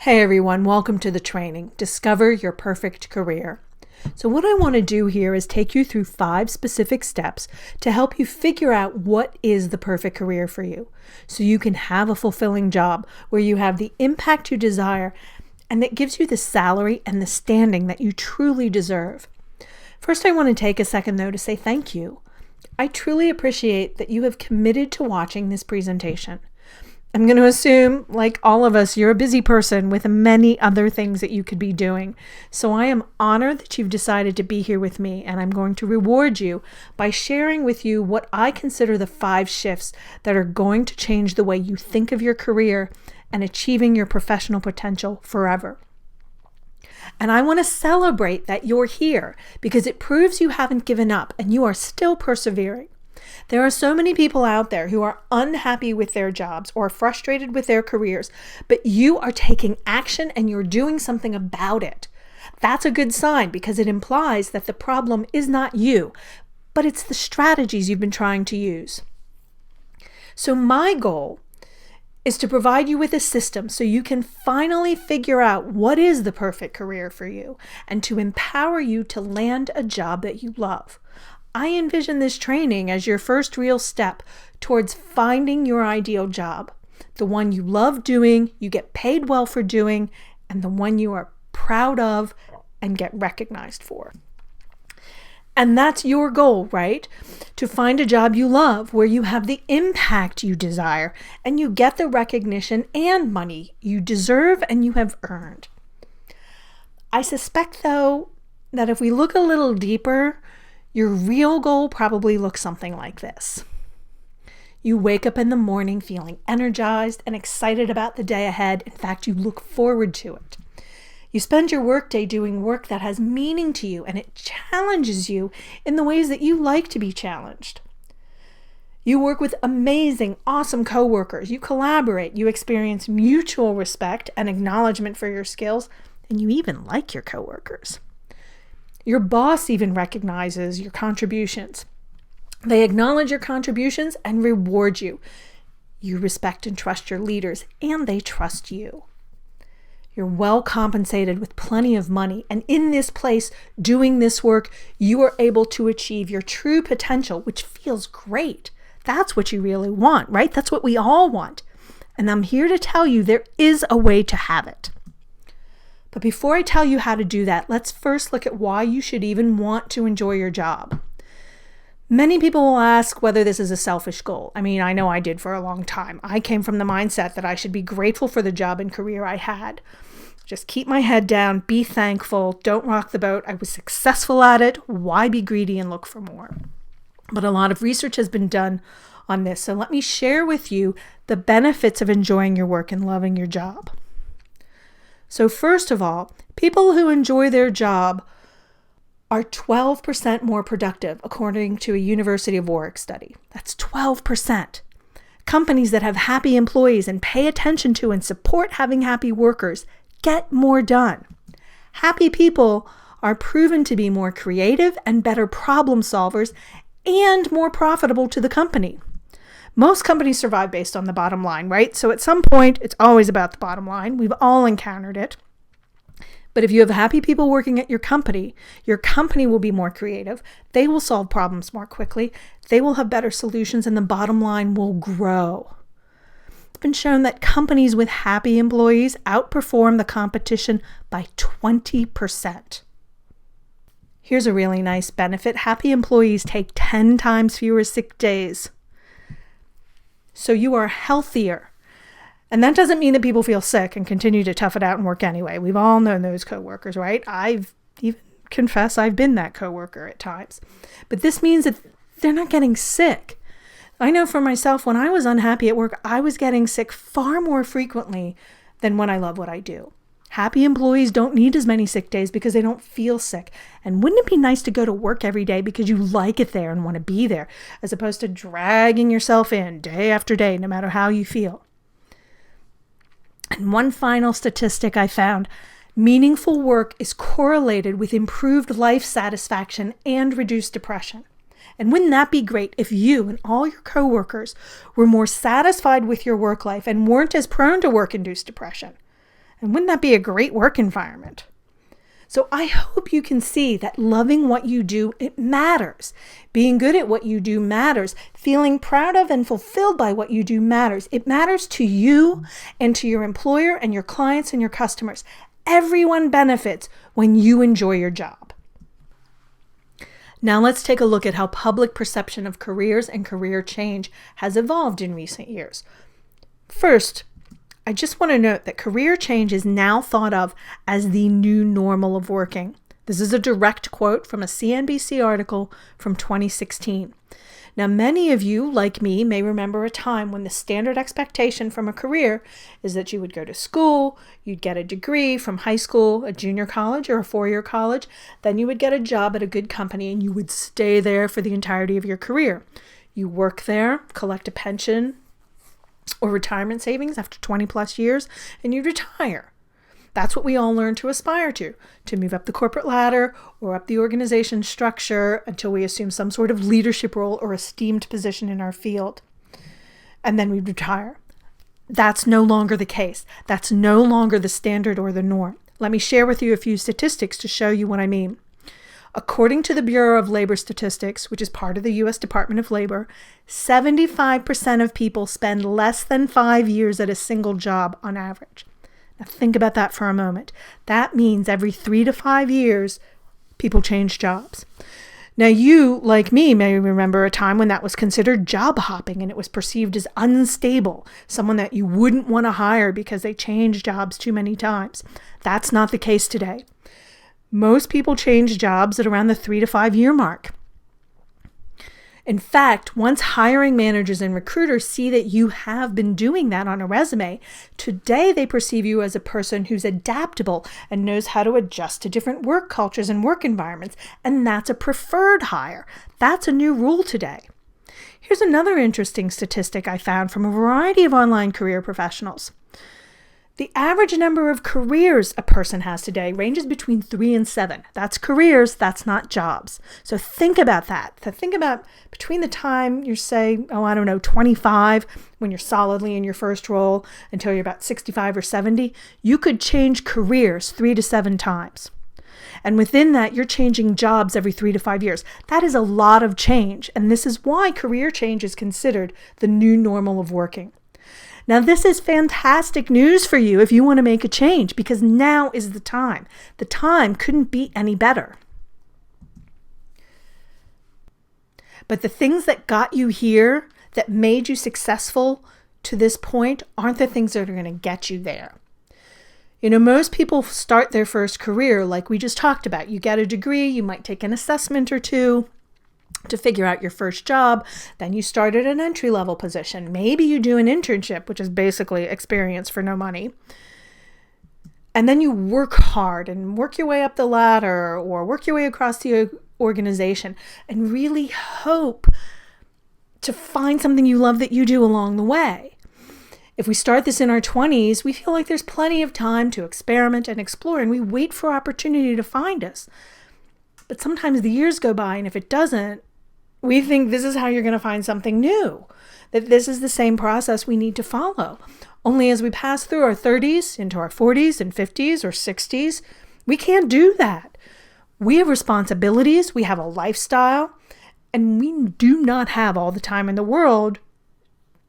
Hey everyone, welcome to the training, Discover Your Perfect Career. So what I want to do here is take you through 5 specific steps to help you figure out what is the perfect career for you, so you can have a fulfilling job where you have the impact you desire and that gives you the salary and the standing that you truly deserve. First, I want to take a second though to say thank you. I truly appreciate that you have committed to watching this presentation. I'm going to assume, like all of us, you're a busy person with many other things that you could be doing. So I am honored that you've decided to be here with me, and I'm going to reward you by sharing with you what I consider the 5 shifts that are going to change the way you think of your career and achieving your professional potential forever. And I want to celebrate that you're here because it proves you haven't given up and you are still persevering. There are so many people out there who are unhappy with their jobs or frustrated with their careers, but you are taking action and you're doing something about it. That's a good sign because it implies that the problem is not you, but it's the strategies you've been trying to use. So my goal is to provide you with a system so you can finally figure out what is the perfect career for you and to empower you to land a job that you love. I envision this training as your first real step towards finding your ideal job, the one you love doing, you get paid well for doing, and the one you are proud of and get recognized for. And that's your goal, right? To find a job you love where you have the impact you desire and you get the recognition and money you deserve and you have earned. I suspect, though, that if we look a little deeper, your real goal probably looks something like this. You wake up in the morning feeling energized and excited about the day ahead. In fact, you look forward to it. You spend your workday doing work that has meaning to you and it challenges you in the ways that you like to be challenged. You work with amazing, awesome coworkers. You collaborate. You experience mutual respect and acknowledgement for your skills, and you even like your coworkers. Your boss even recognizes your contributions. They acknowledge your contributions and reward you. You respect and trust your leaders, and they trust you. You're well compensated with plenty of money, and in this place, doing this work, you are able to achieve your true potential, which feels great. That's what you really want, right? That's what we all want. And I'm here to tell you there is a way to have it. But before I tell you how to do that, let's first look at why you should even want to enjoy your job. Many people will ask whether this is a selfish goal. I mean, I know I did for a long time. I came from the mindset that I should be grateful for the job and career I had. Just keep my head down, be thankful, don't rock the boat. I was successful at it. Why be greedy and look for more? But a lot of research has been done on this. So let me share with you the benefits of enjoying your work and loving your job. So first of all, people who enjoy their job are 12% more productive, according to a University of Warwick study. That's 12%. Companies that have happy employees and pay attention to and support having happy workers get more done. Happy people are proven to be more creative and better problem solvers and more profitable to the company. Most companies survive based on the bottom line, right? So at some point, it's always about the bottom line. We've all encountered it. But if you have happy people working at your company will be more creative. They will solve problems more quickly. They will have better solutions, and the bottom line will grow. It's been shown that companies with happy employees outperform the competition by 20%. Here's a really nice benefit. Happy employees take 10 times fewer sick days. So you are healthier. And that doesn't mean that people feel sick and continue to tough it out and work anyway. We've all known those coworkers, right? I've even confessed I've been that coworker at times. But this means that they're not getting sick. I know for myself, when I was unhappy at work, I was getting sick far more frequently than when I love what I do. Happy employees don't need as many sick days because they don't feel sick. And wouldn't it be nice to go to work every day because you like it there and want to be there, as opposed to dragging yourself in day after day, no matter how you feel? And one final statistic I found, meaningful work is correlated with improved life satisfaction and reduced depression. And wouldn't that be great if you and all your coworkers were more satisfied with your work life and weren't as prone to work-induced depression? And wouldn't that be a great work environment? So I hope you can see that loving what you do, it matters. Being good at what you do matters. Feeling proud of and fulfilled by what you do matters. It matters to you and to your employer and your clients and your customers. Everyone benefits when you enjoy your job. Now let's take a look at how public perception of careers and career change has evolved in recent years. First, I just want to note that career change is now thought of as the new normal of working. This is a direct quote from a CNBC article from 2016. Now, many of you, like me, may remember a time when the standard expectation from a career is that you would go to school, you'd get a degree from high school, a junior college, or a four-year college, then you would get a job at a good company and you would stay there for the entirety of your career. You work there, collect a pension or retirement savings after 20 plus years, and you retire. That's what we all learn to aspire to move up the corporate ladder or up the organization structure until we assume some sort of leadership role or esteemed position in our field. And then we retire. That's no longer the case. That's no longer the standard or the norm. Let me share with you a few statistics to show you what I mean. According to the Bureau of Labor Statistics, which is part of the U.S. Department of Labor, 75% of people spend less than 5 years at a single job on average. Now think about that for a moment. That means every 3 to 5 years, people change jobs. Now you, like me, may remember a time when that was considered job hopping and it was perceived as unstable, someone that you wouldn't want to hire because they changed jobs too many times. That's not the case today. Most people change jobs at around the 3 to 5 year mark. In fact, once hiring managers and recruiters see that you have been doing that on a resume, today they perceive you as a person who's adaptable and knows how to adjust to different work cultures and work environments, and that's a preferred hire. That's a new rule today. Here's another interesting statistic I found from a variety of online career professionals. The average number of careers a person has today ranges between 3 and 7. That's careers, that's not jobs. So think about that. So think about between the time you're, say, 25, when you're solidly in your first role, until you're about 65 or 70, you could change careers 3 to 7 times. And within that, you're changing jobs every 3 to 5 years. That is a lot of change. And this is why career change is considered the new normal of working. Now, this is fantastic news for you if you want to make a change, because now is the time. The time couldn't be any better. But the things that got you here, that made you successful to this point, aren't the things that are going to get you there. Most people start their first career like we just talked about. You get a degree, you might take an assessment or two to figure out your first job. Then you start at an entry-level position. Maybe you do an internship, which is basically experience for no money. And then you work hard and work your way up the ladder or work your way across the organization and really hope to find something you love that you do along the way. If we start this in our 20s, we feel like there's plenty of time to experiment and explore, and we wait for opportunity to find us. But sometimes the years go by, and if it doesn't, we think this is how you're going to find something new, that this is the same process we need to follow. Only as we pass through our 30s into our 40s and 50s or 60s, we can't do that. We have responsibilities, we have a lifestyle, and we do not have all the time in the world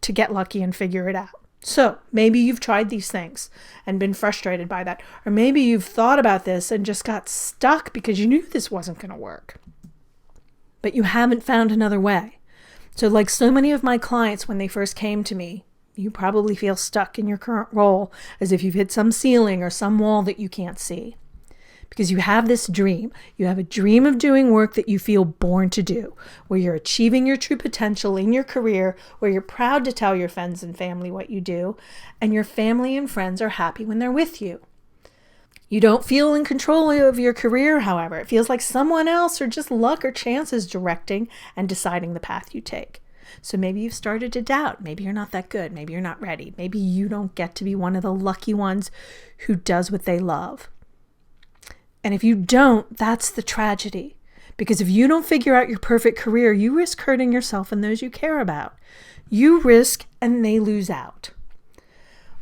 to get lucky and figure it out. So maybe you've tried these things and been frustrated by that. Or maybe you've thought about this and just got stuck because you knew this wasn't going to work. But you haven't found another way. So like so many of my clients when they first came to me, you probably feel stuck in your current role as if you've hit some ceiling or some wall that you can't see. Because you have this dream. You have a dream of doing work that you feel born to do, where you're achieving your true potential in your career, where you're proud to tell your friends and family what you do, and your family and friends are happy when they're with you. You don't feel in control of your career, however. It feels like someone else or just luck or chance is directing and deciding the path you take. So maybe you've started to doubt. Maybe you're not that good. Maybe you're not ready. Maybe you don't get to be one of the lucky ones who does what they love. And if you don't, that's the tragedy. Because if you don't figure out your perfect career, you risk hurting yourself and those you care about. You risk and they lose out.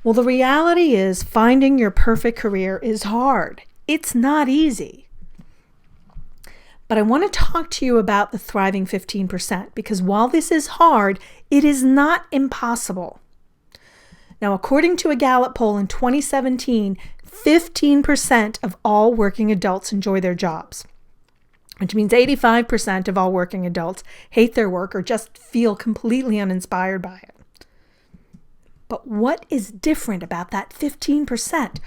Well, the reality is finding your perfect career is hard. It's not easy. But I want to talk to you about the thriving 15% because while this is hard, it is not impossible. Now, according to a Gallup poll in 2017, 15% of all working adults enjoy their jobs, which means 85% of all working adults hate their work or just feel completely uninspired by it. But what is different about that 15%?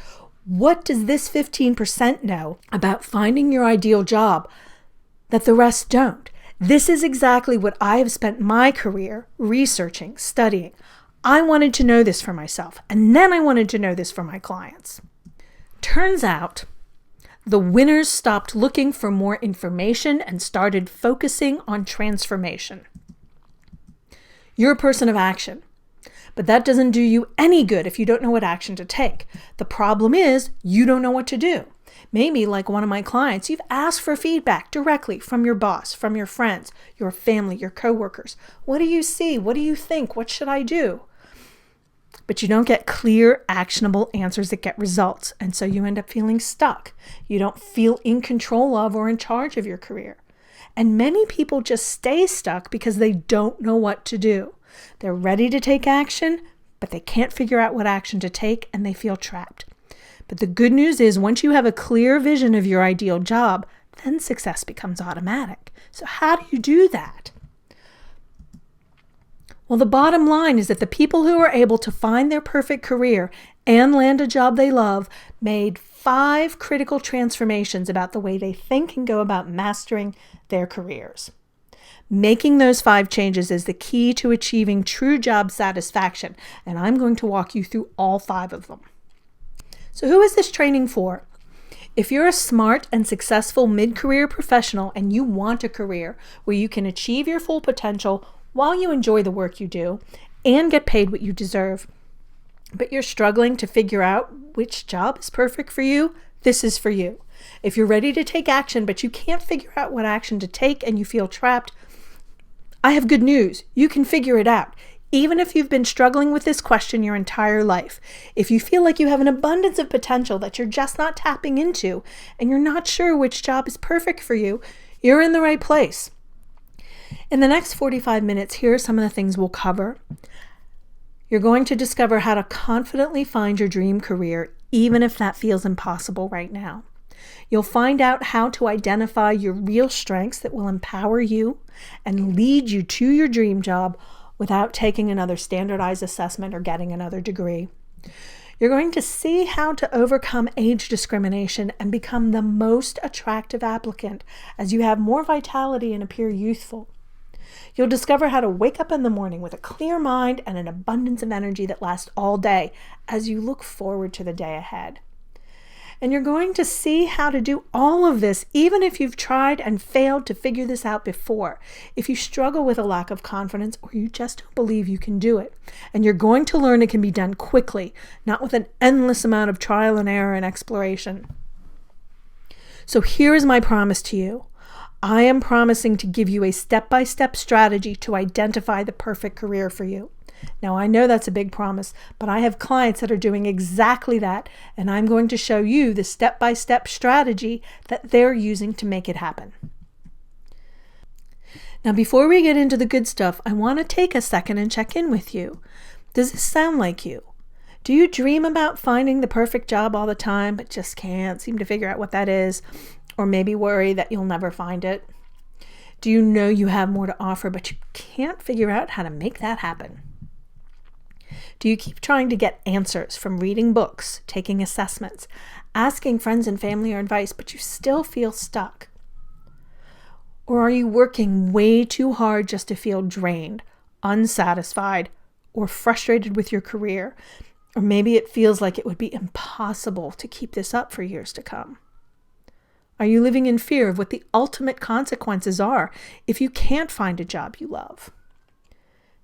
What does this 15% know about finding your ideal job that the rest don't? This is exactly what I have spent my career researching, studying. I wanted to know this for myself, and then I wanted to know this for my clients. Turns out, the winners stopped looking for more information and started focusing on transformation. You're a person of action, but that doesn't do you any good if you don't know what action to take. The problem is you don't know what to do. Maybe, like one of my clients, you've asked for feedback directly from your boss, from your friends, your family, your coworkers. What do you see? What do you think? What should I do? But you don't get clear, actionable answers that get results. And so you end up feeling stuck. You don't feel in control of or in charge of your career. And many people just stay stuck because they don't know what to do. They're ready to take action, but they can't figure out what action to take and they feel trapped. But the good news is once you have a clear vision of your ideal job, then success becomes automatic. So how do you do that? Well, the bottom line is that the people who are able to find their perfect career and land a job they love made 5 critical transformations about the way they think and go about mastering their careers. Making those 5 changes is the key to achieving true job satisfaction, and I'm going to walk you through all 5 of them. So who is this training for? If you're a smart and successful mid-career professional and you want a career where you can achieve your full potential while you enjoy the work you do and get paid what you deserve, but you're struggling to figure out which job is perfect for you, this is for you. If you're ready to take action, but you can't figure out what action to take and you feel trapped, I have good news. You can figure it out. Even if you've been struggling with this question your entire life, if you feel like you have an abundance of potential that you're just not tapping into and you're not sure which job is perfect for you, you're in the right place. In the next 45 minutes, here are some of the things we'll cover. You're going to discover how to confidently find your dream career, even if that feels impossible right now. You'll find out how to identify your real strengths that will empower you and lead you to your dream job without taking another standardized assessment or getting another degree. You're going to see how to overcome age discrimination and become the most attractive applicant as you have more vitality and appear youthful. You'll discover how to wake up in the morning with a clear mind and an abundance of energy that lasts all day as you look forward to the day ahead. And you're going to see how to do all of this even if you've tried and failed to figure this out before, if you struggle with a lack of confidence or you just don't believe you can do it. And you're going to learn it can be done quickly, not with an endless amount of trial and error and exploration. So here is my promise to you. I am promising to give you a step-by-step strategy to identify the perfect career for you. Now, I know that's a big promise, but I have clients that are doing exactly that, and I'm going to show you the step-by-step strategy that they're using to make it happen. Now, before we get into the good stuff, I want to take a second and check in with you. Does this sound like you? Do you dream about finding the perfect job all the time, but just can't seem to figure out what that is, or maybe worry that you'll never find it? Do you know you have more to offer, but you can't figure out how to make that happen? Do you keep trying to get answers from reading books, taking assessments, asking friends and family for advice, but you still feel stuck? Or are you working way too hard just to feel drained, unsatisfied, or frustrated with your career? Or maybe it feels like it would be impossible to keep this up for years to come. Are you living in fear of what the ultimate consequences are if you can't find a job you love?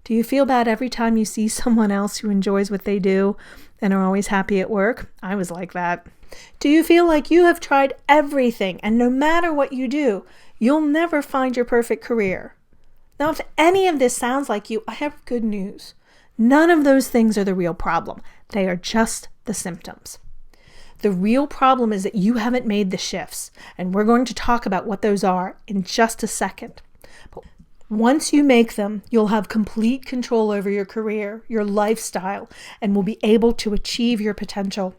Do you feel bad every time you see someone else who enjoys what they do and are always happy at work? I was like that. Do you feel like you have tried everything and no matter what you do, you'll never find your perfect career? Now, if any of this sounds like you, I have good news. None of those things are the real problem. They are just the symptoms. The real problem is that you haven't made the shifts, and we're going to talk about what those are in just a second. But once you make them, you'll have complete control over your career, your lifestyle, and will be able to achieve your potential.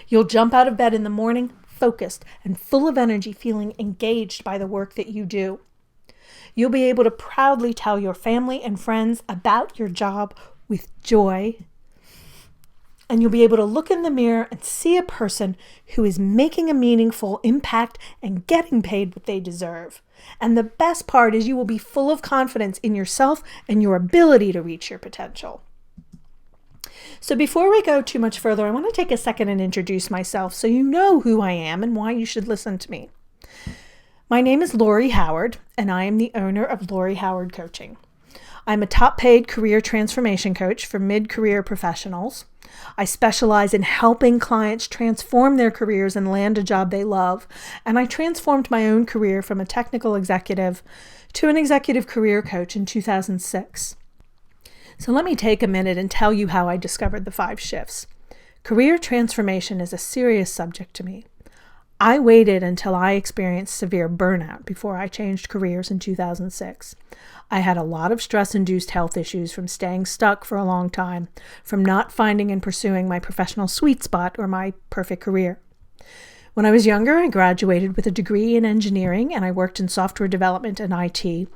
You'll jump out of bed in the morning, focused and full of energy, feeling engaged by the work that you do. You'll be able to proudly tell your family and friends about your job with joy. And you'll be able to look in the mirror and see a person who is making a meaningful impact and getting paid what they deserve. And the best part is you will be full of confidence in yourself and your ability to reach your potential. So before we go too much further, I want to take a second and introduce myself so you know who I am and why you should listen to me. My name is Lori Howard, and I am the owner of Lori Howard Coaching. I'm a top-paid career transformation coach for mid-career professionals. I specialize in helping clients transform their careers and land a job they love, and I transformed my own career from a technical executive to an executive career coach in 2006. So let me take a minute and tell you how I discovered the 5 shifts. Career transformation is a serious subject to me. I waited until I experienced severe burnout before I changed careers in 2006. I had a lot of stress-induced health issues from staying stuck for a long time, from not finding and pursuing my professional sweet spot or my perfect career. When I was younger, I graduated with a degree in engineering and I worked in software development and IT.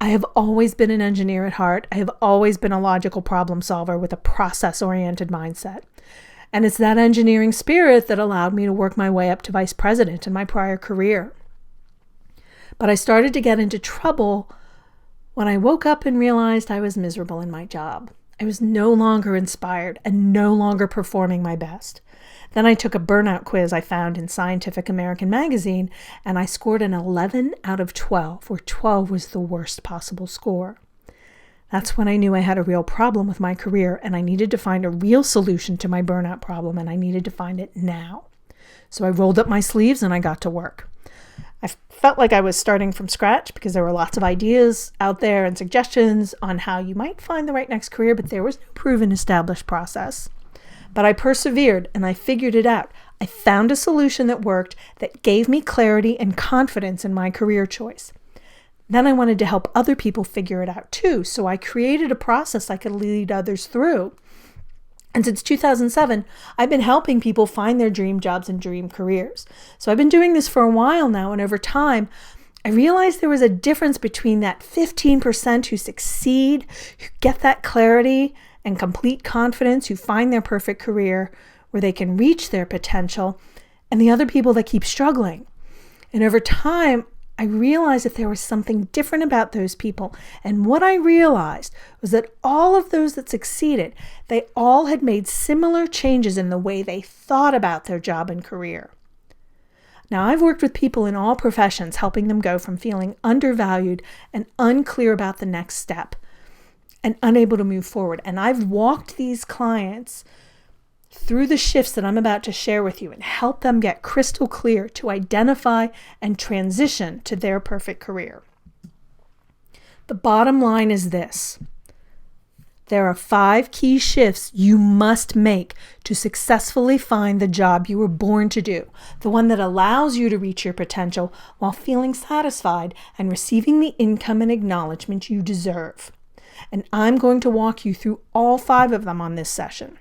I have always been an engineer at heart. I have always been a logical problem solver with a process-oriented mindset. And it's that engineering spirit that allowed me to work my way up to vice president in my prior career. But I started to get into trouble when I woke up and realized I was miserable in my job. I was no longer inspired and no longer performing my best. Then I took a burnout quiz I found in Scientific American magazine, and I scored an 11 out of 12, where 12 was the worst possible score. That's when I knew I had a real problem with my career, and I needed to find a real solution to my burnout problem, and I needed to find it now. So I rolled up my sleeves and I got to work. I felt like I was starting from scratch because there were lots of ideas out there and suggestions on how you might find the right next career, but there was no proven established process. But I persevered and I figured it out. I found a solution that worked, that gave me clarity and confidence in my career choice. Then I wanted to help other people figure it out too, so I created a process I could lead others through. And since 2007, I've been helping people find their dream jobs and dream careers. So I've been doing this for a while now, and over time, I realized there was a difference between that 15% who succeed, who get that clarity and complete confidence, who find their perfect career where they can reach their potential, and the other people that keep struggling. And over time, I realized that there was something different about those people. And what I realized was that all of those that succeeded, they all had made similar changes in the way they thought about their job and career. Now, I've worked with people in all professions, helping them go from feeling undervalued and unclear about the next step and unable to move forward. And I've walked these clients through the shifts that I'm about to share with you and help them get crystal clear to identify and transition to their perfect career. The bottom line is this. There are 5 key shifts you must make to successfully find the job you were born to do, the one that allows you to reach your potential while feeling satisfied and receiving the income and acknowledgement you deserve. And I'm going to walk you through all 5 of them on this session.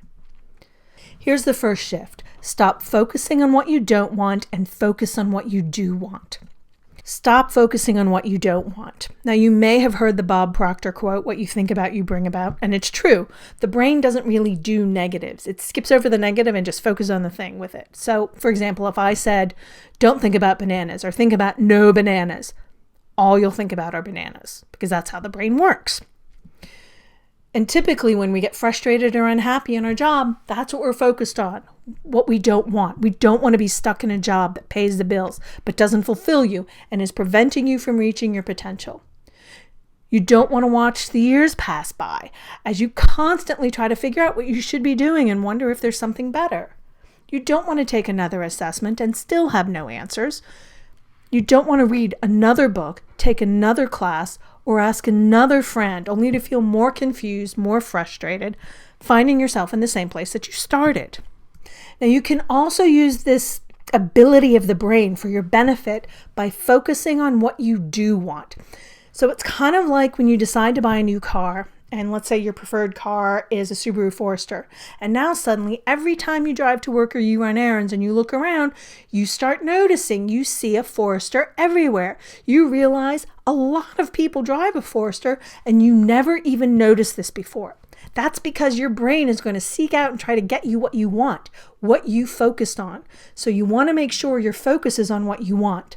Here's the first shift. Stop focusing on what you don't want and focus on what you do want. Stop focusing on what you don't want. Now, you may have heard the Bob Proctor quote, "What you think about, you bring about." And it's true. The brain doesn't really do negatives. It skips over the negative and just focuses on the thing with it. So, for example, if I said, "Don't think about bananas," or "Think about no bananas," all you'll think about are bananas, because that's how the brain works. And typically when we get frustrated or unhappy in our job, that's what we're focused on, what we don't want. We don't want to be stuck in a job that pays the bills but doesn't fulfill you and is preventing you from reaching your potential. You don't want to watch the years pass by as you constantly try to figure out what you should be doing and wonder if there's something better. You don't want to take another assessment and still have no answers. You don't want to read another book, take another class, or ask another friend, only to feel more confused, more frustrated, finding yourself in the same place that you started. Now, you can also use this ability of the brain for your benefit by focusing on what you do want. So it's kind of like when you decide to buy a new car, and let's say your preferred car is a Subaru Forester. And now suddenly, every time you drive to work or you run errands and you look around, you start noticing you see a Forester everywhere. You realize a lot of people drive a Forester and you never even noticed this before. That's because your brain is going to seek out and try to get you what you want, what you focused on. So you want to make sure your focus is on what you want.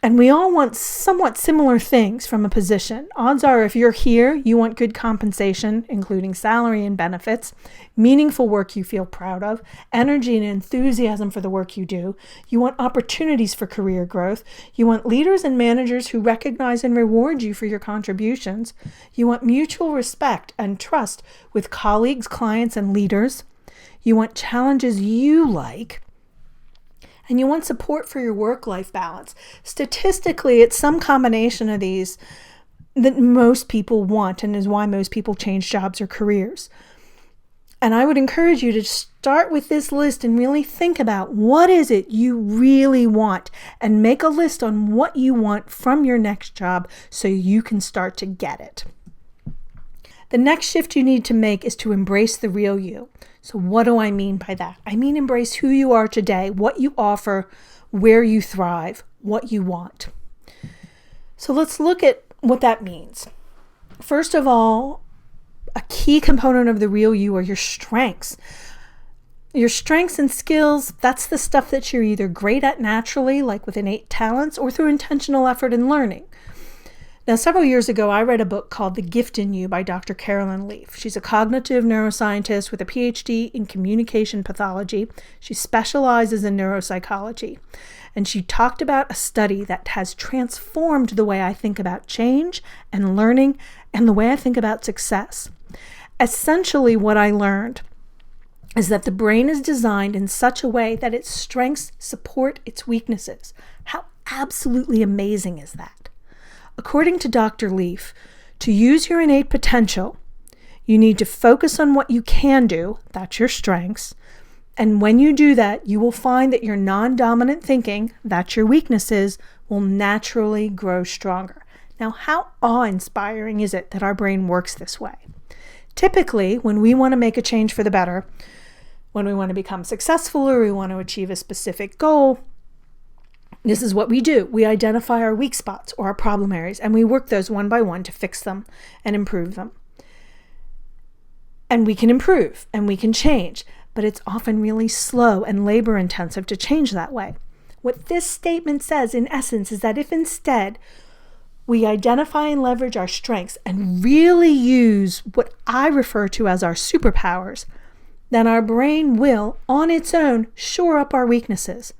And we all want somewhat similar things from a position. Odds are if you're here, you want good compensation, including salary and benefits, meaningful work you feel proud of, energy and enthusiasm for the work you do. You want opportunities for career growth. You want leaders and managers who recognize and reward you for your contributions. You want mutual respect and trust with colleagues, clients, and leaders. You want challenges you like. And you want support for your work-life balance. Statistically, it's some combination of these that most people want and is why most people change jobs or careers. And I would encourage you to start with this list and really think about what is it you really want and make a list on what you want from your next job so you can start to get it. The next shift you need to make is to embrace the real you. So what do I mean by that? I mean embrace who you are today, what you offer, where you thrive, what you want. So let's look at what that means. First of all, a key component of the real you are your strengths. Your strengths and skills, that's the stuff that you're either great at naturally, like with innate talents, or through intentional effort and learning. Now, several years ago, I read a book called The Gift in You by Dr. Carolyn Leaf. She's a cognitive neuroscientist with a PhD in communication pathology. She specializes in neuropsychology. And she talked about a study that has transformed the way I think about change and learning and the way I think about success. Essentially, what I learned is that the brain is designed in such a way that its strengths support its weaknesses. How absolutely amazing is that? According to Dr. Leaf, to use your innate potential, you need to focus on what you can do, that's your strengths, and when you do that, you will find that your non-dominant thinking, that's your weaknesses, will naturally grow stronger. Now, how awe-inspiring is it that our brain works this way? Typically, when we want to make a change for the better, when we want to become successful or we want to achieve a specific goal, this is what we do. We identify our weak spots or our problem areas, and we work those one by one to fix them and improve them. And we can improve and we can change, but it's often really slow and labor intensive to change that way. What this statement says, in essence, is that if instead we identify and leverage our strengths and really use what I refer to as our superpowers, then our brain will, on its own, shore up our weaknesses.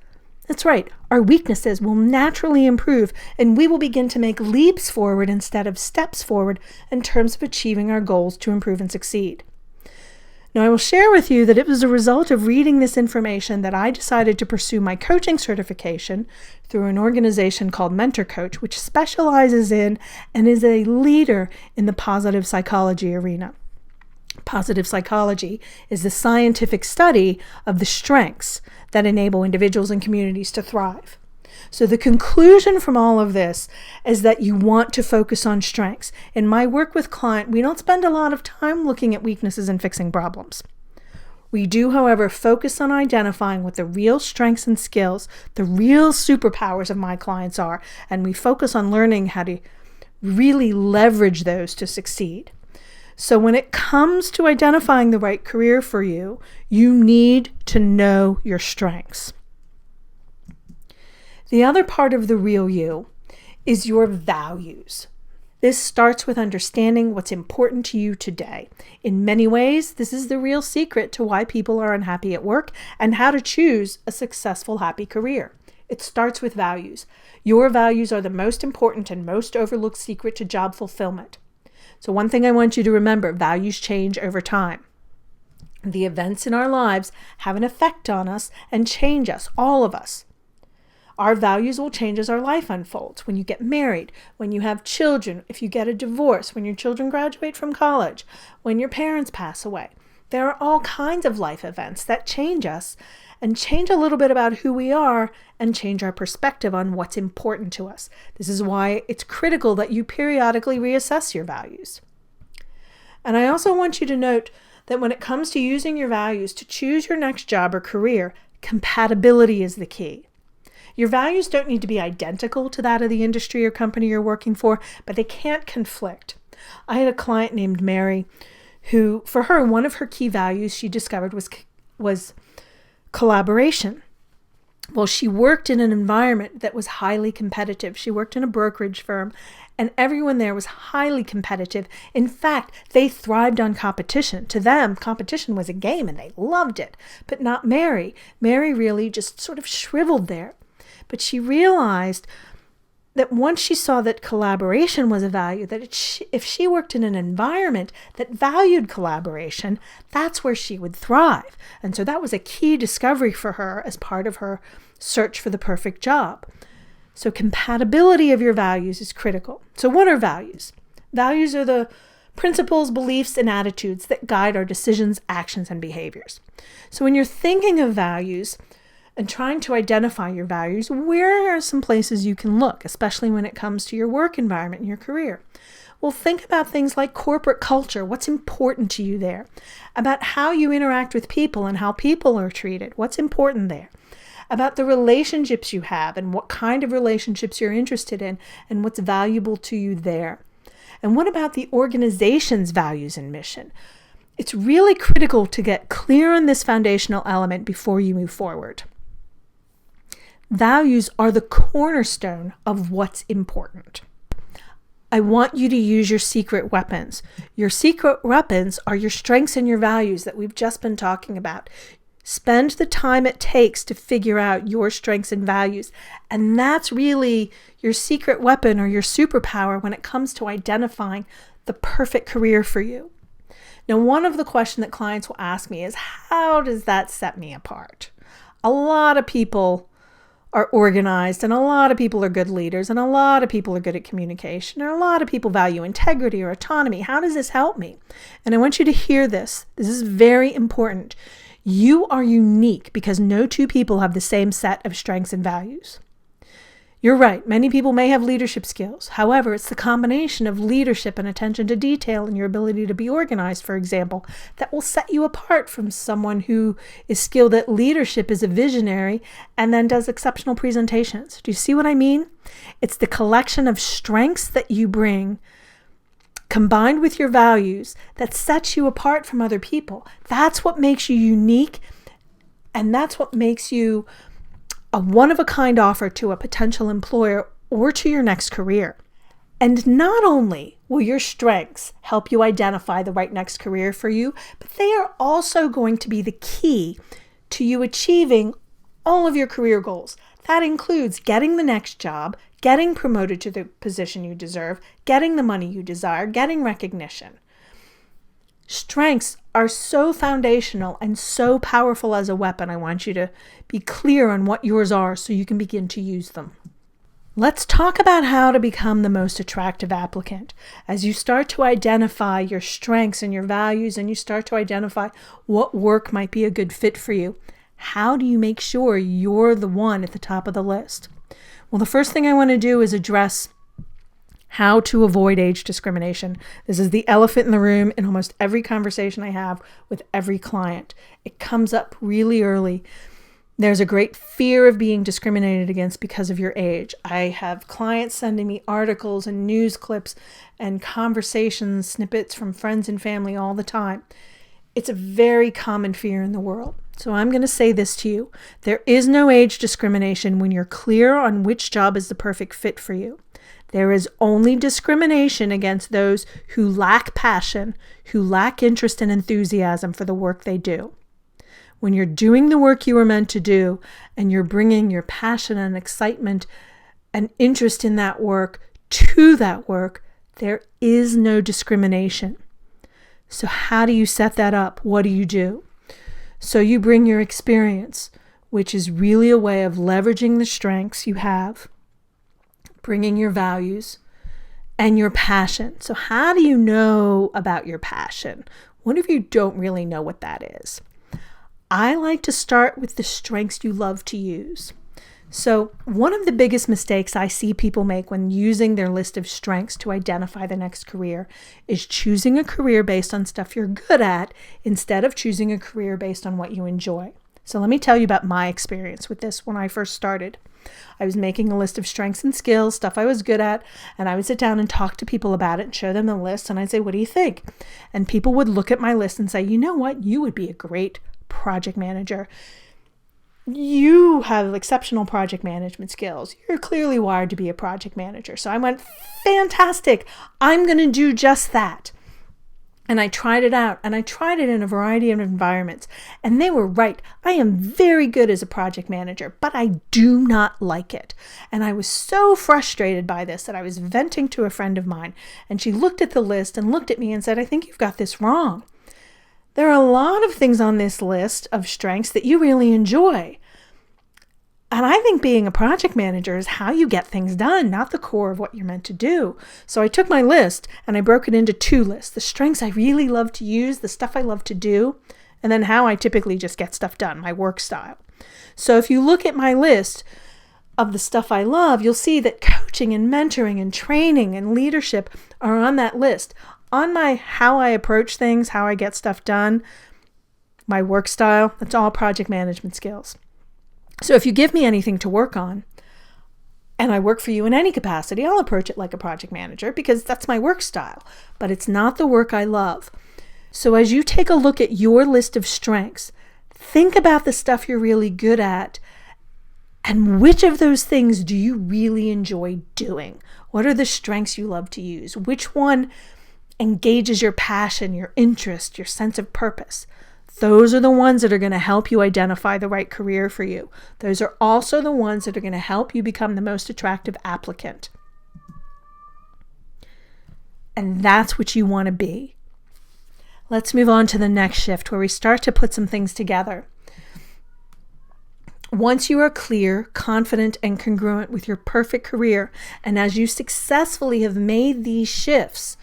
That's right, our weaknesses will naturally improve and we will begin to make leaps forward instead of steps forward in terms of achieving our goals to improve and succeed. Now, I will share with you that it was a result of reading this information that I decided to pursue my coaching certification through an organization called Mentor Coach, which specializes in and is a leader in the positive psychology arena. Positive psychology is the scientific study of the strengths that enable individuals and communities to thrive. So the conclusion from all of this is that you want to focus on strengths. In my work with clients, we don't spend a lot of time looking at weaknesses and fixing problems. We do, however, focus on identifying what the real strengths and skills, the real superpowers of my clients are, and we focus on learning how to really leverage those to succeed. So when it comes to identifying the right career for you, you need to know your strengths. The other part of the real you is your values. This starts with understanding what's important to you today. In many ways, this is the real secret to why people are unhappy at work and how to choose a successful, happy career. It starts with values. Your values are the most important and most overlooked secret to job fulfillment. So one thing I want you to remember, values change over time. The events in our lives have an effect on us and change us, all of us. Our values will change as our life unfolds. When you get married, when you have children, if you get a divorce, when your children graduate from college, when your parents pass away. There are all kinds of life events that change us and change a little bit about who we are and change our perspective on what's important to us. This is why it's critical that you periodically reassess your values. And I also want you to note that when it comes to using your values to choose your next job or career, compatibility is the key. Your values don't need to be identical to that of the industry or company you're working for, but they can't conflict. I had a client named Mary who, for her, one of her key values she discovered was collaboration. Well, she worked in an environment that was highly competitive. She worked in a brokerage firm, and everyone there was highly competitive. In fact, they thrived on competition. To them, competition was a game, and they loved it. But not Mary. Mary really just sort of shriveled there. But she realized that once she saw that collaboration was a value, that if she worked in an environment that valued collaboration, that's where she would thrive. And so that was a key discovery for her as part of her search for the perfect job. So compatibility of your values is critical. So what are values? Values are the principles, beliefs, and attitudes that guide our decisions, actions, and behaviors. So when you're thinking of values, and trying to identify your values, where are some places you can look, especially when it comes to your work environment and your career? Well, think about things like corporate culture. What's important to you there? About how you interact with people and how people are treated. What's important there? About the relationships you have and what kind of relationships you're interested in and what's valuable to you there. And what about the organization's values and mission? It's really critical to get clear on this foundational element before you move forward. Values are the cornerstone of what's important. I want you to use your secret weapons. Your secret weapons are your strengths and your values that we've just been talking about. Spend the time it takes to figure out your strengths and values. And that's really your secret weapon or your superpower when it comes to identifying the perfect career for you. Now, one of the questions that clients will ask me is, how does that set me apart? A lot of people are organized, and a lot of people are good leaders, and a lot of people are good at communication, and a lot of people value integrity or autonomy. How does this help me? And I want you to hear this. This is very important. You are unique because no two people have the same set of strengths and values. You're right. Many people may have leadership skills. However, it's the combination of leadership and attention to detail and your ability to be organized, for example, that will set you apart from someone who is skilled at leadership, is a visionary, and then does exceptional presentations. Do you see what I mean? It's the collection of strengths that you bring combined with your values that sets you apart from other people. That's what makes you unique, and that's what makes you a one-of-a-kind offer to a potential employer or to your next career. And not only will your strengths help you identify the right next career for you, but they are also going to be the key to you achieving all of your career goals. That includes getting the next job, getting promoted to the position you deserve, getting the money you desire, getting recognition. Strengths are so foundational and so powerful as a weapon. I want you to be clear on what yours are so you can begin to use them. Let's talk about how to become the most attractive applicant. As you start to identify your strengths and your values and you start to identify what work might be a good fit for you, how do you make sure you're the one at the top of the list? Well, the first thing I want to do is address how to avoid age discrimination. This is the elephant in the room in almost every conversation I have with every client. It comes up really early. There's a great fear of being discriminated against because of your age. I have clients sending me articles and news clips and conversations, snippets from friends and family all the time. It's a very common fear in the world. So I'm going to say this to you. There is no age discrimination when you're clear on which job is the perfect fit for you. There is only discrimination against those who lack passion, who lack interest and enthusiasm for the work they do. When you're doing the work you were meant to do and you're bringing your passion and excitement and interest in that work to that work, there is no discrimination. So how do you set that up? What do you do? So you bring your experience. which is really a way of leveraging the strengths you have, bringing your values, and your passion. So how do you know about your passion? What if you don't really know what that is? I like to start with the strengths you love to use. So one of the biggest mistakes I see people make when using their list of strengths to identify the next career is choosing a career based on stuff you're good at instead of choosing a career based on what you enjoy. So let me tell you about my experience with this when I first started. I was making a list of strengths and skills, stuff I was good at, and I would sit down and talk to people about it and show them the list, and I'd say, what do you think? And people would look at my list and say, you know what? You would be a great project manager. You have exceptional project management skills. You're clearly wired to be a project manager. So I went, fantastic. I'm going to do just that. And I tried it out, and I tried it in a variety of environments, and they were right. I am very good as a project manager, but I do not like it. And I was so frustrated by this that I was venting to a friend of mine, and she looked at the list and looked at me and said, I think you've got this wrong. There are a lot of things on this list of strengths that you really enjoy. And I think being a project manager is how you get things done, not the core of what you're meant to do. So I took my list and I broke it into two lists: the strengths I really love to use, the stuff I love to do, and then how I typically just get stuff done, my work style. So if you look at my list of the stuff I love, you'll see that coaching and mentoring and training and leadership are on that list. On my how I approach things, how I get stuff done, my work style, that's all project management skills. So if you give me anything to work on, and I work for you in any capacity, I'll approach it like a project manager because that's my work style, but it's not the work I love. So as you take a look at your list of strengths, think about the stuff you're really good at and which of those things do you really enjoy doing? What are the strengths you love to use? Which one engages your passion, your interest, your sense of purpose? Those are the ones that are going to help you identify the right career for you. Those are also the ones that are going to help you become the most attractive applicant. And that's what you want to be. Let's move on to the next shift where we start to put some things together. Once you are clear, confident, and congruent with your perfect career, and as you successfully have made these shifts,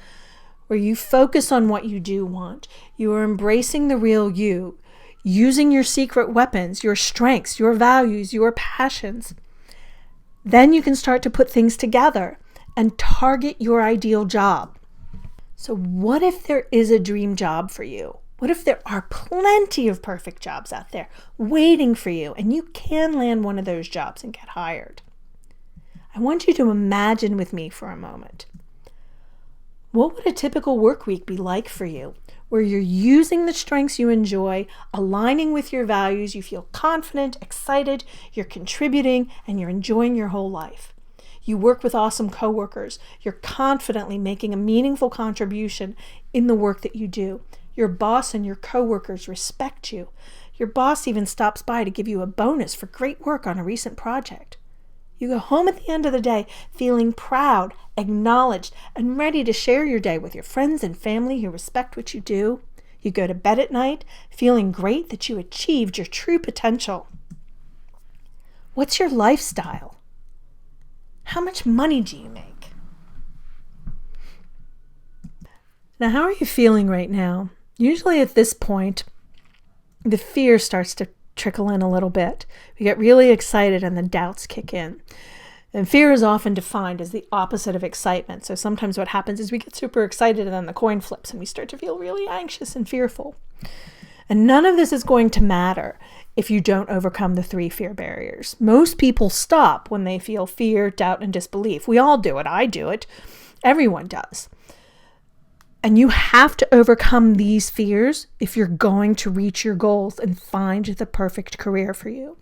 where you focus on what you do want, you are embracing the real you, using your secret weapons, your strengths, your values, your passions, then you can start to put things together and target your ideal job. So what if there is a dream job for you? What if there are plenty of perfect jobs out there waiting for you and you can land one of those jobs and get hired? I want you to imagine with me for a moment. What would a typical work week be like for you, where you're using the strengths you enjoy, aligning with your values, you feel confident, excited, you're contributing, and you're enjoying your whole life? You work with awesome coworkers. You're confidently making a meaningful contribution in the work that you do. Your boss and your coworkers respect you. Your boss even stops by to give you a bonus for great work on a recent project. You go home at the end of the day feeling proud, acknowledged, and ready to share your day with your friends and family who respect what you do. You go to bed at night feeling great that you achieved your true potential. What's your lifestyle? How much money do you make? Now, how are you feeling right now? Usually at this point, the fear starts to trickle in a little bit. We get really excited and the doubts kick in. And fear is often defined as the opposite of excitement. So sometimes what happens is we get super excited and then the coin flips and we start to feel really anxious and fearful. And none of this is going to matter if you don't overcome the 3 fear barriers. Most people stop when they feel fear, doubt, and disbelief. We all do it. I do it. Everyone does. And you have to overcome these fears if you're going to reach your goals and find the perfect career for you.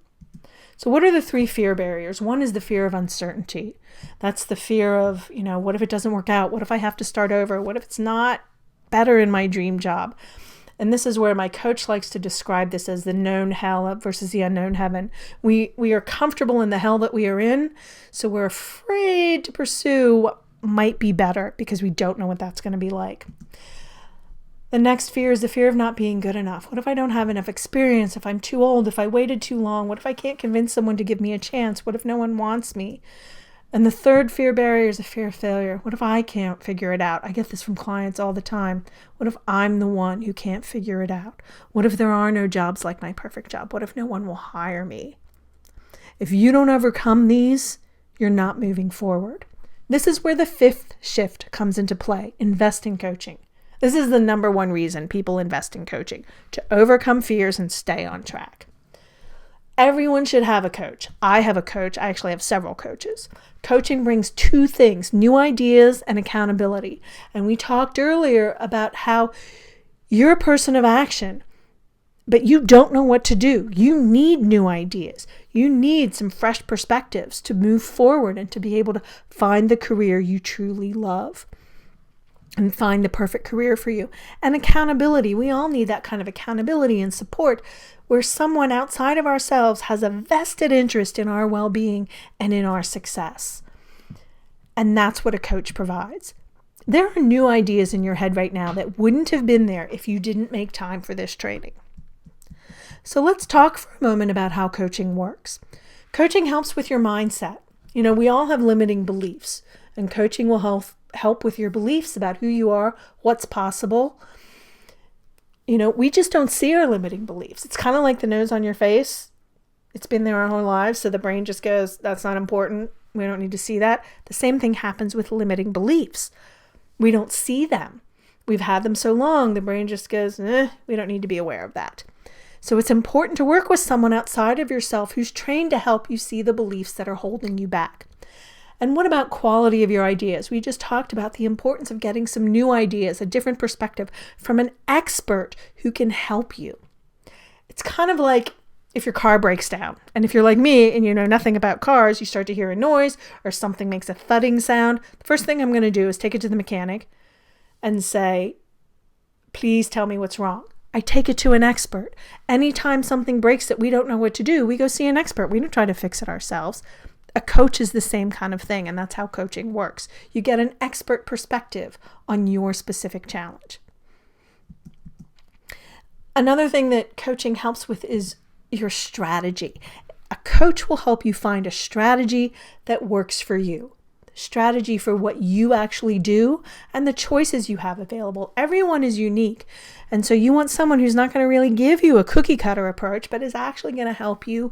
So what are the 3 fear barriers? One is the fear of uncertainty. That's the fear of, what if it doesn't work out? What if I have to start over? What if it's not better in my dream job? And this is where my coach likes to describe this as the known hell versus the unknown heaven. We are comfortable in the hell that we are in, so we're afraid to pursue what might be better because we don't know what that's going to be like. The next fear is the fear of not being good enough. What if I don't have enough experience? If I'm too old? If I waited too long? What if I can't convince someone to give me a chance? What if no one wants me? And the third fear barrier is a fear of failure. What if I can't figure it out? I get this from clients all the time. What if I'm the one who can't figure it out? What if there are no jobs like my perfect job? What if no one will hire me? If you don't overcome these, you're not moving forward. This is where the fifth shift comes into play: invest in coaching. This is the number one reason people invest in coaching: to overcome fears and stay on track. Everyone should have a coach. I have a coach. I actually have several coaches. Coaching brings two things: new ideas and accountability. And we talked earlier about how you're a person of action, but you don't know what to do. You need new ideas. You need some fresh perspectives to move forward and to be able to find the career you truly love and find the perfect career for you. And accountability. We all need that kind of accountability and support where someone outside of ourselves has a vested interest in our well-being and in our success. And that's what a coach provides. There are new ideas in your head right now that wouldn't have been there if you didn't make time for this training. So let's talk for a moment about how coaching works. Coaching helps with your mindset. We all have limiting beliefs, and coaching will help with your beliefs about who you are, what's possible. We just don't see our limiting beliefs. It's kind of like the nose on your face. It's been there our whole lives, so the brain just goes, that's not important. We don't need to see that. The same thing happens with limiting beliefs. We don't see them. We've had them so long, the brain just goes, we don't need to be aware of that. So it's important to work with someone outside of yourself who's trained to help you see the beliefs that are holding you back. And what about quality of your ideas? We just talked about the importance of getting some new ideas, a different perspective from an expert who can help you. It's kind of like if your car breaks down, and if you're like me and you know nothing about cars, you start to hear a noise or something makes a thudding sound. The first thing I'm going to do is take it to the mechanic and say, please tell me what's wrong. I take it to an expert. Anytime something breaks that we don't know what to do, we go see an expert. We don't try to fix it ourselves. A coach is the same kind of thing, and that's how coaching works. You get an expert perspective on your specific challenge. Another thing that coaching helps with is your strategy. A coach will help you find a strategy that works for you. Strategy for what you actually do and the choices you have available. Everyone is unique. And so you want someone who's not going to really give you a cookie cutter approach, but is actually going to help you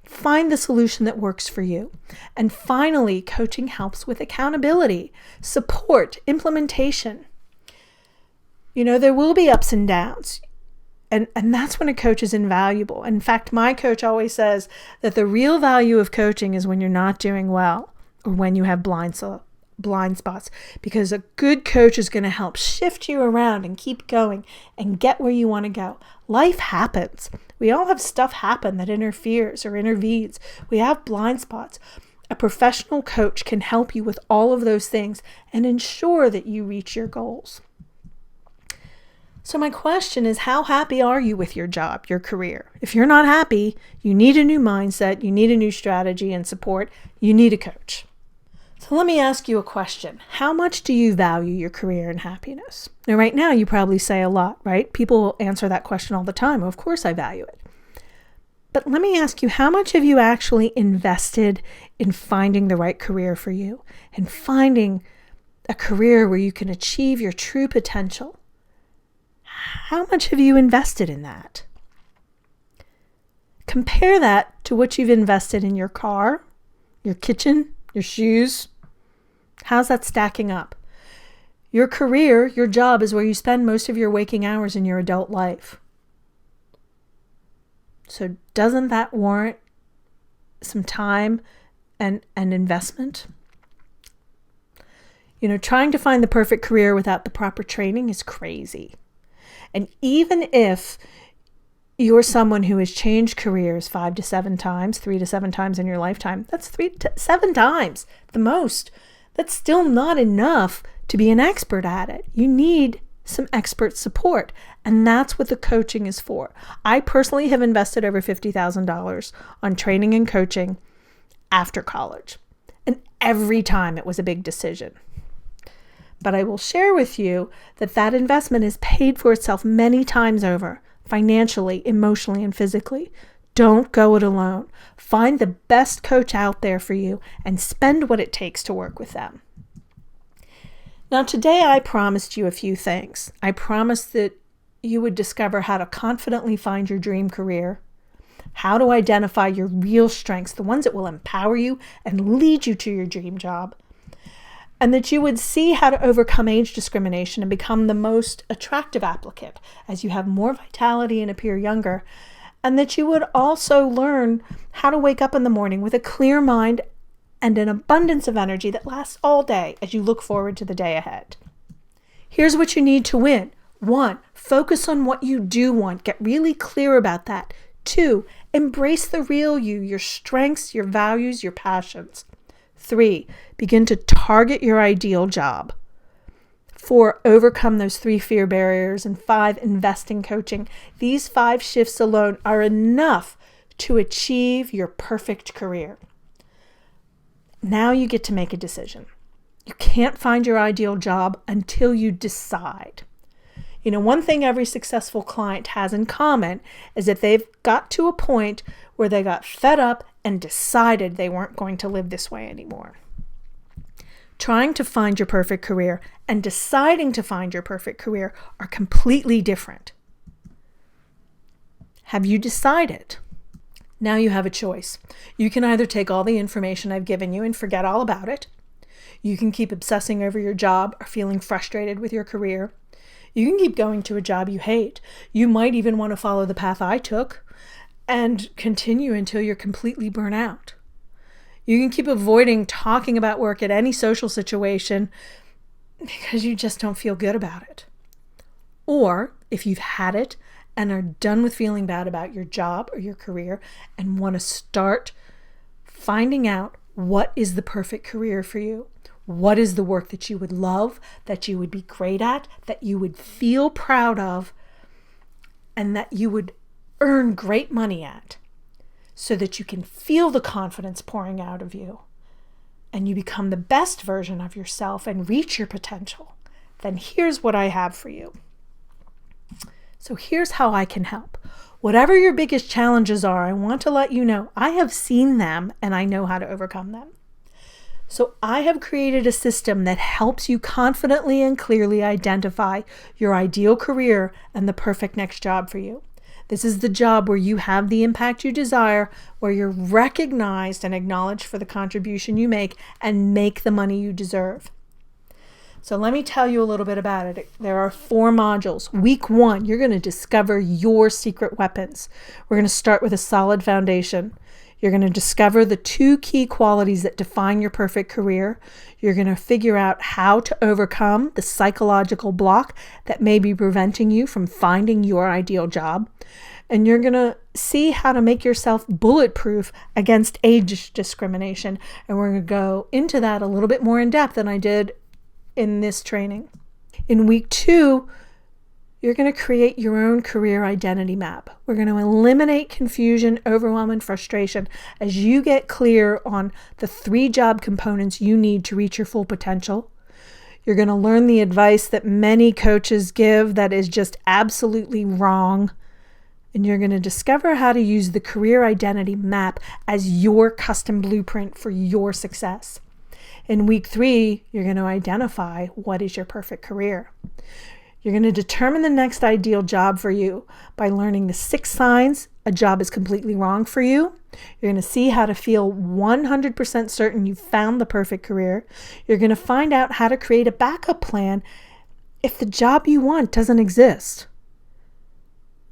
find the solution that works for you. And finally, coaching helps with accountability, support, implementation. There will be ups and downs. And that's when a coach is invaluable. In fact, my coach always says that the real value of coaching is when you're not doing well, or when you have blind spots, because a good coach is going to help shift you around and keep going and get where you want to go. Life happens. We all have stuff happen that interferes or intervenes. We have blind spots. A professional coach can help you with all of those things and ensure that you reach your goals. So my question is, how happy are you with your job, your career? If you're not happy, you need a new mindset, you need a new strategy and support, you need a coach. So let me ask you a question. How much do you value your career and happiness? Now, right now, you probably say a lot, right? People answer that question all the time. Of course, I value it. But let me ask you, how much have you actually invested in finding the right career for you and finding a career where you can achieve your true potential? How much have you invested in that? Compare that to what you've invested in your car, your kitchen, your shoes. How's that stacking up? Your career, your job is where you spend most of your waking hours in your adult life. So doesn't that warrant some time and investment? Trying to find the perfect career without the proper training is crazy. And even if you're someone who has changed careers 5 to 7 times, 3 to 7 times in your lifetime, that's 3 to 7 times, the most. That's still not enough to be an expert at it. You need some expert support, and that's what the coaching is for. I personally have invested over $50,000 on training and coaching after college, and every time it was a big decision. But I will share with you that that investment has paid for itself many times over, financially, emotionally, and physically. Don't go it alone. Find the best coach out there for you and spend what it takes to work with them. Now, today I promised you a few things. I promised that you would discover how to confidently find your dream career, how to identify your real strengths, the ones that will empower you and lead you to your dream job, and that you would see how to overcome age discrimination and become the most attractive applicant as you have more vitality and appear younger, and that you would also learn how to wake up in the morning with a clear mind and an abundance of energy that lasts all day as you look forward to the day ahead. Here's what you need to win. 1, focus on what you do want. Get really clear about that. 2, embrace the real you, your strengths, your values, your passions. 3, begin to target your ideal job. 4, overcome those 3 fear barriers. And 5, invest in coaching. These 5 shifts alone are enough to achieve your perfect career. Now you get to make a decision. You can't find your ideal job until you decide. You know, one thing every successful client has in common is that they've got to a point where they got fed up and decided they weren't going to live this way anymore. Trying to find your perfect career and deciding to find your perfect career are completely different. Have you decided? Now you have a choice. You can either take all the information I've given you and forget all about it. You can keep obsessing over your job or feeling frustrated with your career. You can keep going to a job you hate. You might even want to follow the path I took and continue until you're completely burnt out. You can keep avoiding talking about work at any social situation because you just don't feel good about it. Or if you've had it and are done with feeling bad about your job or your career and want to start finding out what is the perfect career for you, what is the work that you would love, that you would be great at, that you would feel proud of, and that you would earn great money at, so that you can feel the confidence pouring out of you and you become the best version of yourself and reach your potential, then here's what I have for you. So here's how I can help. Whatever your biggest challenges are, I want to let you know I have seen them and I know how to overcome them. So I have created a system that helps you confidently and clearly identify your ideal career and the perfect next job for you. This is the job where you have the impact you desire, where you're recognized and acknowledged for the contribution you make and make the money you deserve. So let me tell you a little bit about it. There are 4 modules. Week 1, you're going to discover your secret weapons. We're going to start with a solid foundation. You're going to discover the 2 key qualities that define your perfect career. You're going to figure out how to overcome the psychological block that may be preventing you from finding your ideal job. And you're going to see how to make yourself bulletproof against age discrimination. And we're going to go into that a little bit more in depth than I did in this training. In week 2, you're going to create your own career identity map. We're going to eliminate confusion, overwhelm, and frustration as you get clear on the 3 job components you need to reach your full potential. You're going to learn the advice that many coaches give that is just absolutely wrong. And you're going to discover how to use the career identity map as your custom blueprint for your success. In week 3, you're going to identify what is your perfect career. You're going to determine the next ideal job for you by learning the 6 signs a job is completely wrong for you. You're going to see how to feel 100% certain you've found the perfect career. You're going to find out how to create a backup plan if the job you want doesn't exist.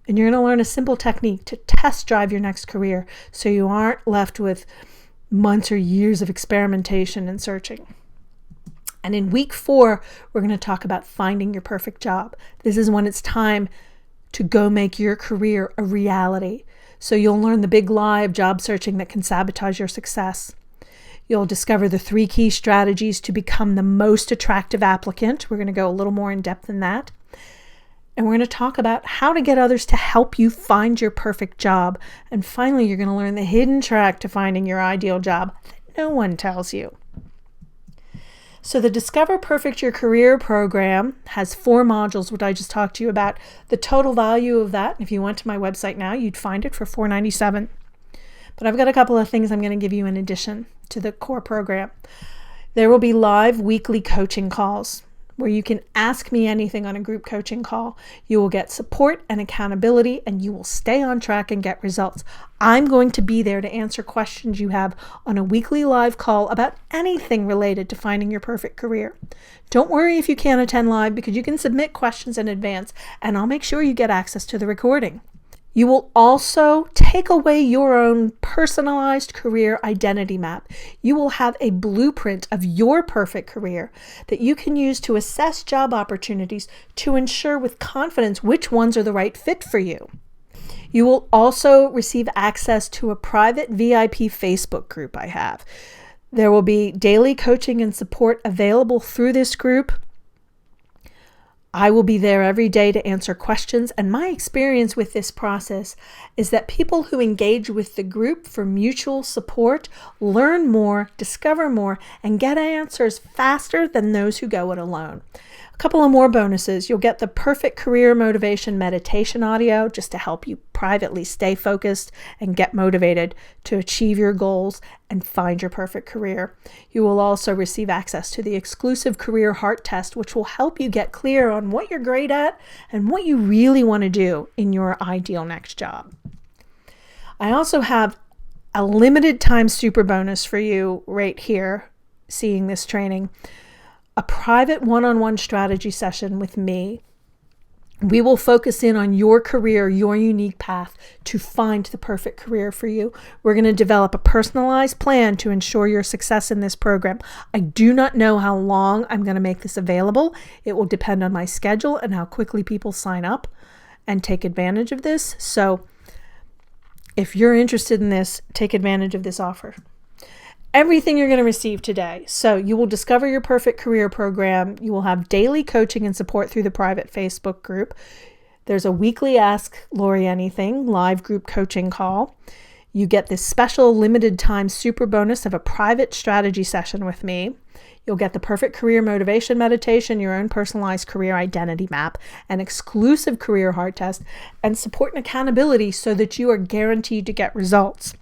And you're going to learn a simple technique to test drive your next career so you aren't left with months or years of experimentation and searching. And in week 4, we're going to talk about finding your perfect job. This is when it's time to go make your career a reality. So you'll learn the big lie of job searching that can sabotage your success. You'll discover the 3 key strategies to become the most attractive applicant. We're going to go a little more in depth than that. And we're going to talk about how to get others to help you find your perfect job. And finally, you're going to learn the hidden track to finding your ideal job that no one tells you. So the Discover Perfect Your Career program has 4 modules, which I just talked to you about. The total value of that, if you went to my website now, you'd find it for $497. But I've got a couple of things I'm going to give you in addition to the core program. There will be live weekly coaching calls where you can ask me anything on a group coaching call. You will get support and accountability, and you will stay on track and get results. I'm going to be there to answer questions you have on a weekly live call about anything related to finding your perfect career. Don't worry if you can't attend live, because you can submit questions in advance, and I'll make sure you get access to the recording. You will also take away your own personalized career identity map. You will have a blueprint of your perfect career that you can use to assess job opportunities to ensure with confidence which ones are the right fit for you. You will also receive access to a private VIP Facebook group I have. There will be daily coaching and support available through this group. I will be there every day to answer questions, and my experience with this process is that people who engage with the group for mutual support learn more, discover more, and get answers faster than those who go it alone. A couple of more bonuses. You'll get the Perfect Career Motivation Meditation audio just to help you privately stay focused and get motivated to achieve your goals and find your perfect career. You will also receive access to the exclusive Career Heart Test, which will help you get clear on what you're great at and what you really want to do in your ideal next job. I also have a limited time super bonus for you right here, seeing this training. A private one-on-one strategy session with me. We will focus in on your career, your unique path to find the perfect career for you. We're going to develop a personalized plan to ensure your success in this program. I do not know how long I'm going to make this available. It will depend on my schedule and how quickly people sign up and take advantage of this. So if you're interested in this, take advantage of this offer. Everything you're going to receive today. So you will discover your perfect career program. You will have daily coaching and support through the private Facebook group. There's a weekly Ask Lori Anything live group coaching call. You get this special limited time super bonus of a private strategy session with me. You'll get the Perfect Career Motivation Meditation, your own personalized career identity map, an exclusive Career Heart Test, and support and accountability so that you are guaranteed to get results.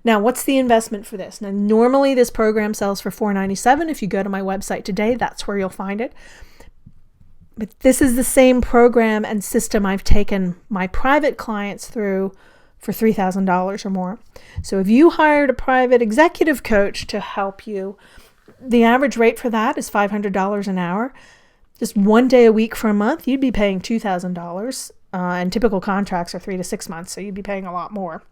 Now, what's the investment for this? Now, normally this program sells for $497. If you go to my website today, that's where you'll find it. But this is the same program and system I've taken my private clients through for $3,000 or more. So if you hired a private executive coach to help you, the average rate for that is $500 an hour. Just 1 day a week for a month, you'd be paying $2,000. And typical contracts are 3 to 6 months, so you'd be paying a lot more.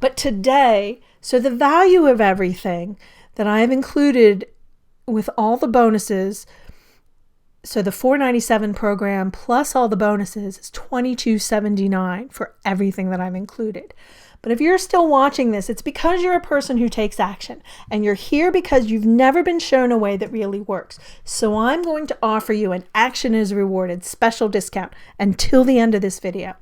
But today, so the value of everything that I have included with all the bonuses, so the $497 program plus all the bonuses is $2279 for everything that I've included. But if you're still watching this, it's because you're a person who takes action, and you're here because you've never been shown a way that really works. So I'm going to offer you an action is rewarded special discount until the end of this video.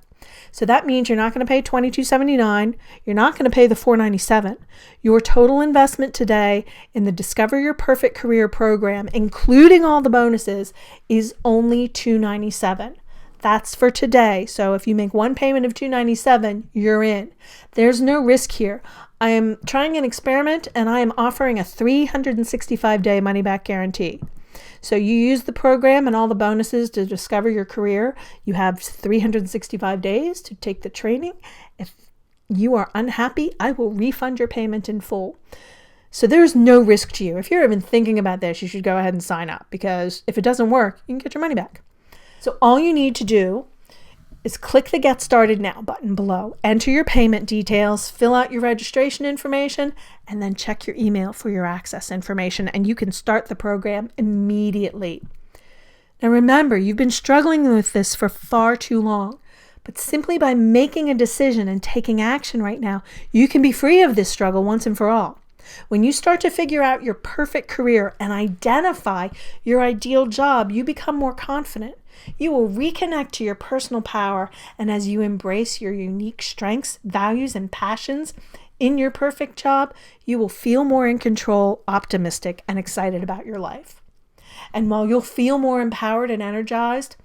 So that means you're not going to pay $2279. You're not going to pay the $497. Your total investment today in the Discover Your Perfect Career program, including all the bonuses, is only $297. That's for today. So if you make one payment of $297, you're in. There's no risk here. I am trying an experiment, and I am offering a 365-day money-back guarantee. So you use the program and all the bonuses to discover your career. You have 365 days to take the training. If you are unhappy, I will refund your payment in full. So there's no risk to you. If you're even thinking about this, you should go ahead and sign up, because if it doesn't work, you can get your money back. So all you need to do is click the Get Started Now button below, enter your payment details, fill out your registration information, and then check your email for your access information, and you can start the program immediately. Now remember, you've been struggling with this for far too long, but simply by making a decision and taking action right now, you can be free of this struggle once and for all. When you start to figure out your perfect career and identify your ideal job, you become more confident. You will reconnect to your personal power, and as you embrace your unique strengths, values, and passions, in your perfect job, you will feel more in control, optimistic, and excited about your life. And while you'll feel more empowered and energized,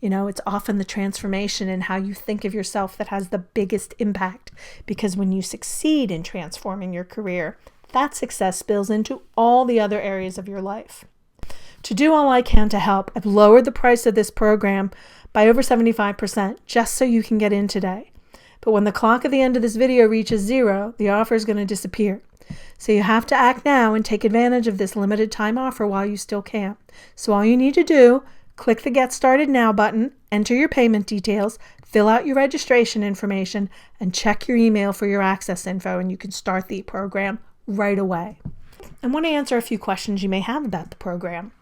it's often the transformation in how you think of yourself that has the biggest impact, because when you succeed in transforming your career, that success spills into all the other areas of your life. To do all I can to help, I've lowered the price of this program by over 75% just so you can get in today. But when the clock at the end of this video reaches 0, the offer is going to disappear. So you have to act now and take advantage of this limited time offer while you still can. So all you need to do, click the Get Started Now button, enter your payment details, fill out your registration information, and check your email for your access info, and you can start the program right away. I want to answer a few questions you may have about the program.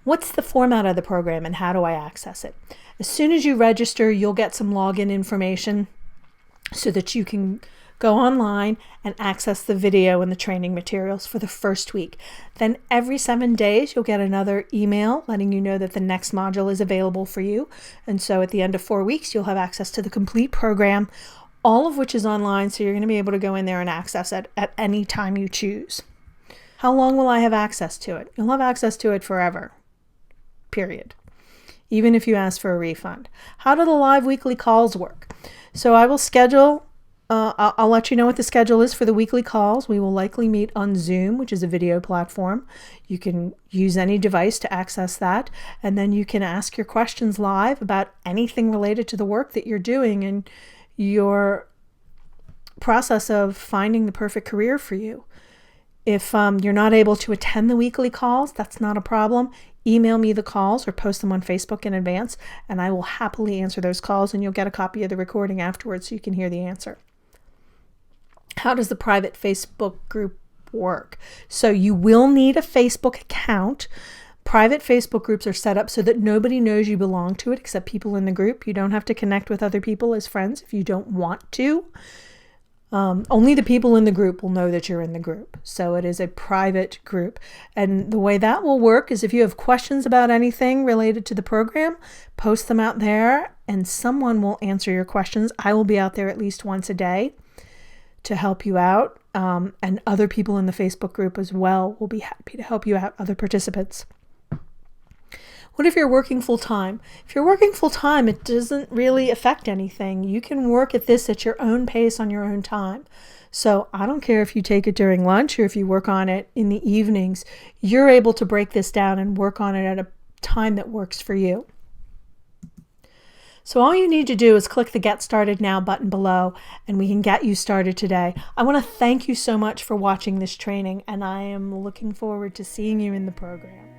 What's the format of the program and how do I access it? As soon as you register, you'll get some login information so that you can go online and access the video and the training materials for the first week. Then every 7 days, you'll get another email letting you know that the next module is available for you. And so at the end of 4 weeks, you'll have access to the complete program, all of which is online. So you're going to be able to go in there and access it at any time you choose. How long will I have access to it? You'll have access to it forever, period. Even if you ask for a refund. How do the live weekly calls work? So I will schedule I'll let you know what the schedule is for the weekly calls. We will likely meet on Zoom, which is a video platform. You can use any device to access that. And then you can ask your questions live about anything related to the work that you're doing and your process of finding the perfect career for you. If you're not able to attend the weekly calls, that's not a problem. Email me the calls or post them on Facebook in advance, and I will happily answer those calls, and you'll get a copy of the recording afterwards so you can hear the answer. How does the private Facebook group work? So you will need a Facebook account. Private Facebook groups are set up so that nobody knows you belong to it except people in the group. You don't have to connect with other people as friends if you don't want to. Only the people in the group will know that you're in the group. So it is a private group. And the way that will work is if you have questions about anything related to the program, post them out there and someone will answer your questions. I will be out there at least once a day to help you out. And other people in the Facebook group as well will be happy to help you out, other participants. What if you're working full-time? If you're working full-time, it doesn't really affect anything. You can work at this at your own pace on your own time. So I don't care if you take it during lunch or if you work on it in the evenings. You're able to break this down and work on it at a time that works for you. So all you need to do is click the Get Started Now button below and we can get you started today. I want to thank you so much for watching this training, and I am looking forward to seeing you in the program.